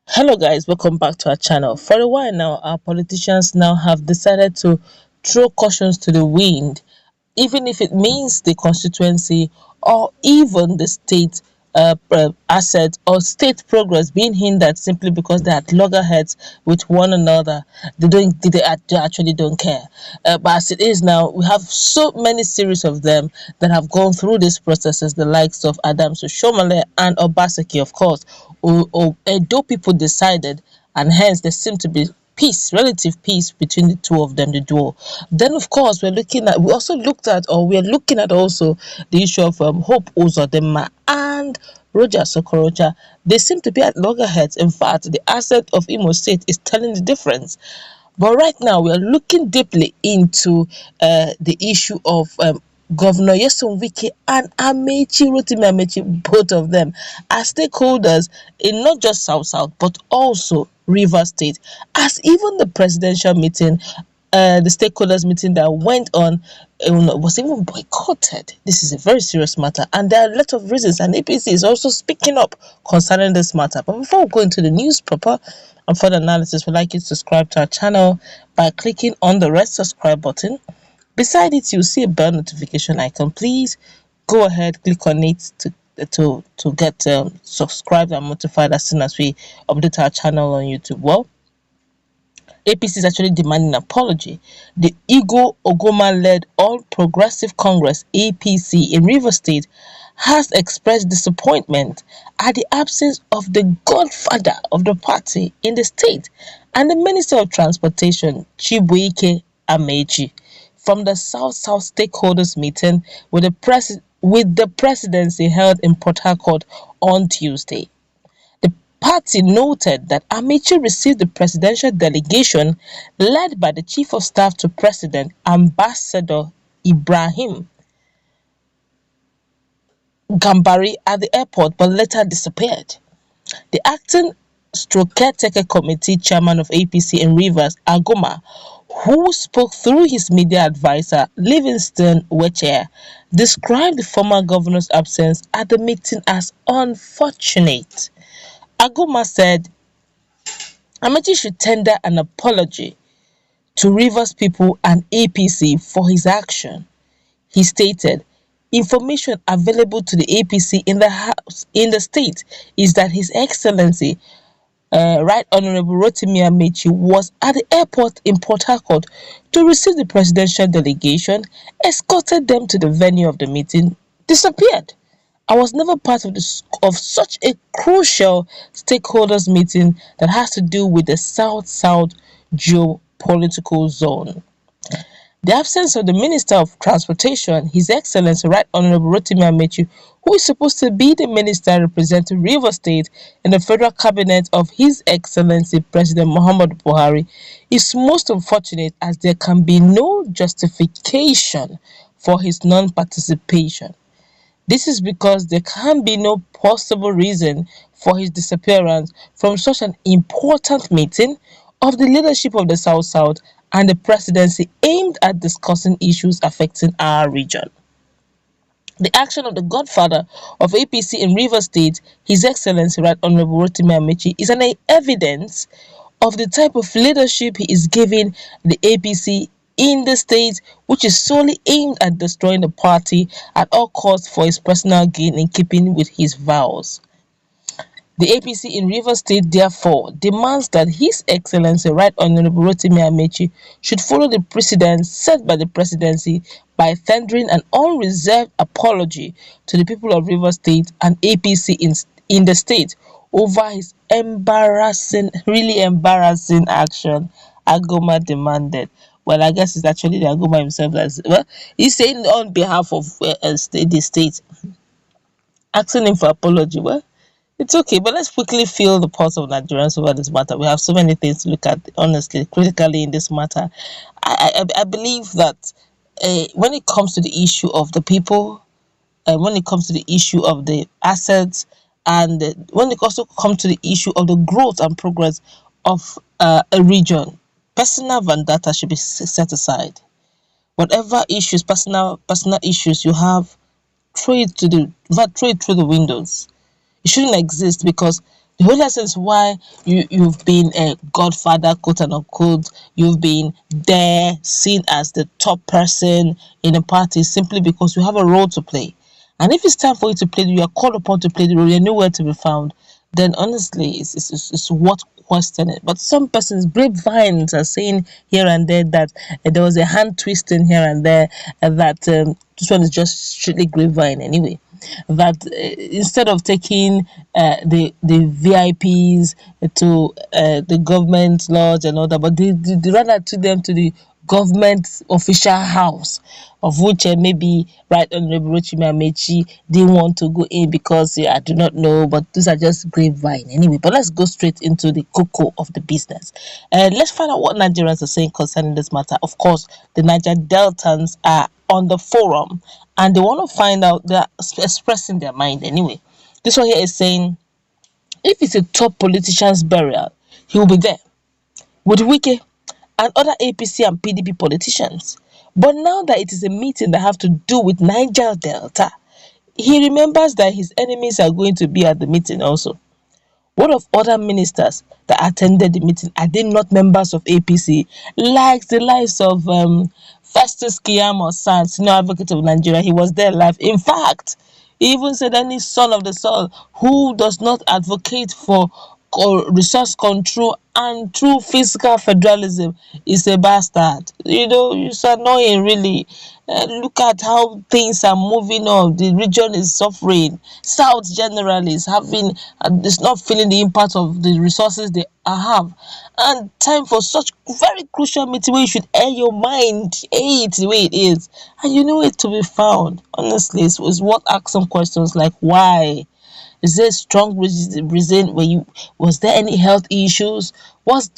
Hello guys, welcome back to our channel. For a while now, our politicians now have decided to throw cautions to the wind, even if it means the constituency or even the state asset or state progress being hindered simply because they at loggerheads with one another. They actually don't care. But as it is now, we have so many series of them that have gone through these processes, the likes of Adams Oshomale and Obaseki, of course. Edo people decided, and hence there seemed to be peace, relative peace between the two of them, the duo. Then, of course, we are looking at also the issue of Hope Uzodinma and Roger Sokorocha. They seem to be at loggerheads. In fact, the asset of Imo State is telling the difference. But right now, we are looking deeply into the issue of Governor Nyesom Wike and Rotimi Amaechi, both of them are stakeholders in not just South South but also River State. As even the presidential meeting, the stakeholders meeting that went on was even boycotted. This is a very serious matter, and there are a lot of reasons. And APC is also speaking up concerning this matter. But before we go into the news proper and further analysis, we'd like you to subscribe to our channel by clicking on the red subscribe button. Beside it, you'll see a bell notification icon. Please go ahead, click on it to get subscribed and notified as soon as we update our channel on YouTube. Well, APC is actually demanding an apology. The Aguma-led All Progressive Congress (APC) in Rivers State has expressed disappointment at the absence of the godfather of the party in the state and the Minister of Transportation, Nyesom Amaechi, from the South-South stakeholders meeting with the presidency held in Port Harcourt on Tuesday. The party noted that Amaechi received the presidential delegation led by the Chief of Staff to President Ambassador Ibrahim Gambari at the airport but later disappeared. The acting caretaker committee chairman of APC in Rivers, Aguma, who spoke through his media advisor, Livingston Weke, described the former governor's absence at the meeting as unfortunate. Aguma said Amaechi should tender an apology to Rivers people and APC for his action. He stated, information available to the APC in the state is that His Excellency Right Honorable Rotimi Amaechi was at the airport in Port Harcourt to receive the presidential delegation, escorted them to the venue of the meeting, disappeared. I was never part of such a crucial stakeholders meeting that has to do with the South-South geopolitical zone. The absence of the Minister of Transportation, His Excellency Right Honorable Rotimi Amaechi, who is supposed to be the minister representing Rivers State in the federal cabinet of His Excellency President Muhammadu Buhari, is most unfortunate as there can be no justification for his non-participation. This is because there can be no possible reason for his disappearance from such an important meeting of the leadership of the South-South and the presidency aimed at discussing issues affecting our region. The action of the godfather of APC in Rivers State, His Excellency Right Honorable Rotimi Amaechi, is an evidence of the type of leadership he is giving the APC in the state, which is solely aimed at destroying the party at all costs for his personal gain in keeping with his vows. The APC in Rivers State therefore demands that His Excellency Right Honorable Rotimi Amaechi should follow the precedents set by the presidency by tendering an unreserved apology to the people of Rivers State and APC in the state over his really embarrassing action, Aguma demanded. Well, I guess it's actually the Aguma himself he's saying on behalf of the state, asking him for apology. Well, it's okay, but let's quickly feel the pulse of Nigerians over this matter. We have so many things to look at, honestly, critically in this matter. I believe that when it comes to the issue of the people, when it comes to the issue of the assets, and when it also comes to the issue of the growth and progress of a region, personal vendetta should be set aside. Whatever issues, personal issues you have, throw it through the windows. It shouldn't exist because The whole essence why you've been a godfather, quote and unquote, you've been there seen as the top person in a party simply because you have a role to play. And if it's time for you to play, you are called upon to play the role, you're nowhere to be found, then honestly it's what question it. But some persons, grapevines are saying here and there that there was a hand twisting here and there, that this one is just strictly grapevine anyway, that instead of taking the VIPs to the government lodge and all that, but they rather took them to the government official house, of which maybe Right Honorable Rotimi Amaechi didn't want to go in because I do not know, but these are just grapevine anyway. But let's go straight into the cocoa of the business. Let's find out what Nigerians are saying concerning this matter. Of course, the Niger Deltans are on the forum and they want to find out, they're expressing their mind anyway. This one here is saying, if it's a top politician's burial, he will be there with Wike and other APC and PDP politicians. But now that it is a meeting that have to do with Niger Delta, he remembers that his enemies are going to be at the meeting also. What of other ministers that attended the meeting? Are they not members of APC? Like the likes of Festus Keyamo San, senior advocate of Nigeria, he was there live. In fact, he even said any son of the soil who does not advocate for resource control and true fiscal federalism is a bastard. You know, it's annoying, really. Look at how things are moving on. The region is suffering. South generally is having, is not feeling the impact of the resources they have. And time for such very crucial meeting where you should air your mind, air it the way it is, and you know it to be found. Honestly, it's worth asking questions like why. Is there a strong reason? Was there any health issues? What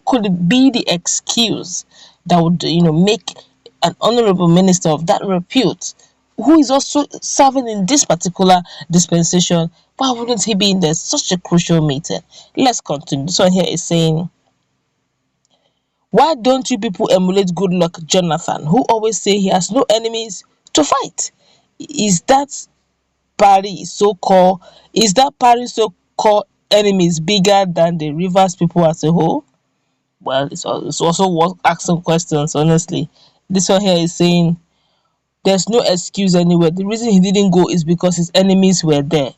could be the excuse that would make an honorable minister of that repute, who is also serving in this particular dispensation, why wouldn't he be in there? Such a crucial meeting. Let's continue. This one here is saying, why don't you people emulate good luck Jonathan, who always say he has no enemies to fight? Is that so-called so-called enemies bigger than the rivers people as a whole? Well, it's also worth asking questions, honestly. This one here is saying there's no excuse anywhere. The reason he didn't go is because his enemies were there.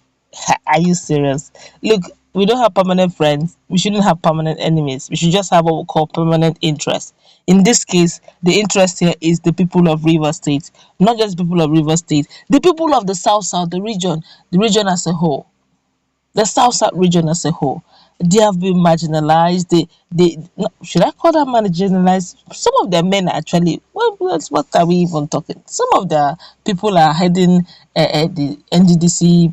Are you serious? Look, we don't have permanent friends. We shouldn't have permanent enemies. We should just have what we call permanent interest. In this case, the interest here is the people of River State, not just the people of River State, the people of the South, the region as a whole, the South region as a whole. They have been marginalized. They no, should I call them marginalized? Some of their men are actually, well, what are we even talking? Some of the people are heading the NGDC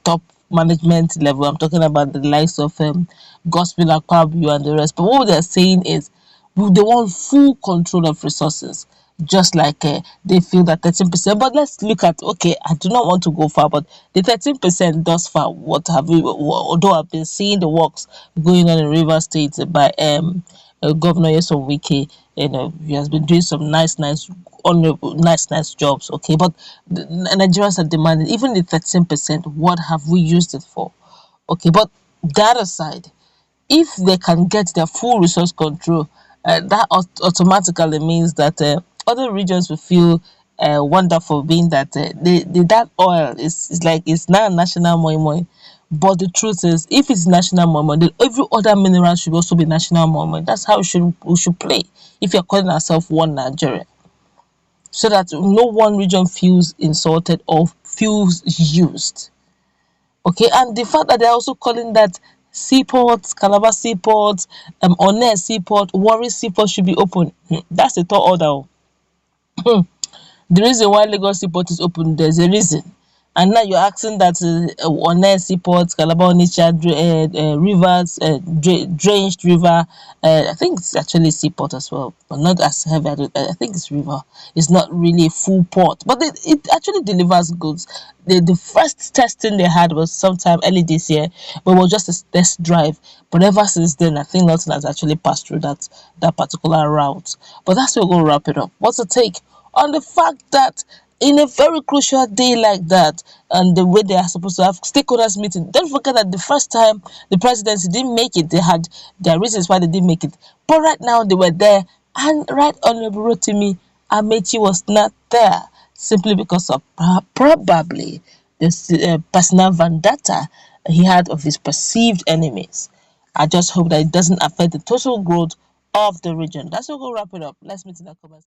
top management level. I'm talking about the likes of Gospel Akpabio and the rest. But what they're saying is they want full control of resources, just like they feel that 13%. But let's look at, okay, I do not want to go far, but the 13% thus far, what have we, although I've been seeing the works going on in River State by Governor Nyesom Wike, he has been doing some nice honorable nice jobs, okay, but the Nigerians are demanding even the 13%. What have we used it for? Okay, but the other side, if they can get their full resource control, that automatically means that other regions will feel wonderful, being that that oil is like it's now national moi. But the truth is, if it's national moi, then every other mineral should also be national moi. That's how we should play. If you're calling ourselves one Nigeria, so that no one region feels insulted or feels used. Okay, and the fact that they're also calling that seaports, Calabar seaport, Onne seaport, Warri seaport should be open. That's a tall order. The reason why Lagos seaport is open, there's a reason. And now you're asking that Onne seaport, Calabar Onitsha rivers, drenched river, I think it's actually seaport as well, but not as heavy. I think it's river. It's not really a full port, but it actually delivers goods. The first testing they had was sometime early this year, but it was just a test drive. But ever since then, I think nothing has actually passed through that particular route. But that's where we're going to wrap it up. What's the take on the fact that in a very crucial day like that, and the way they are supposed to have stakeholders meeting. Don't forget that the first time the presidency didn't make it, they had their reasons why they didn't make it. But right now they were there, and Right Honorable Rotimi Amaechi was not there simply because of probably this personal vendetta he had of his perceived enemies. I just hope that it doesn't affect the total growth of the region. That's what we'll wrap it up. Let's meet in the comments.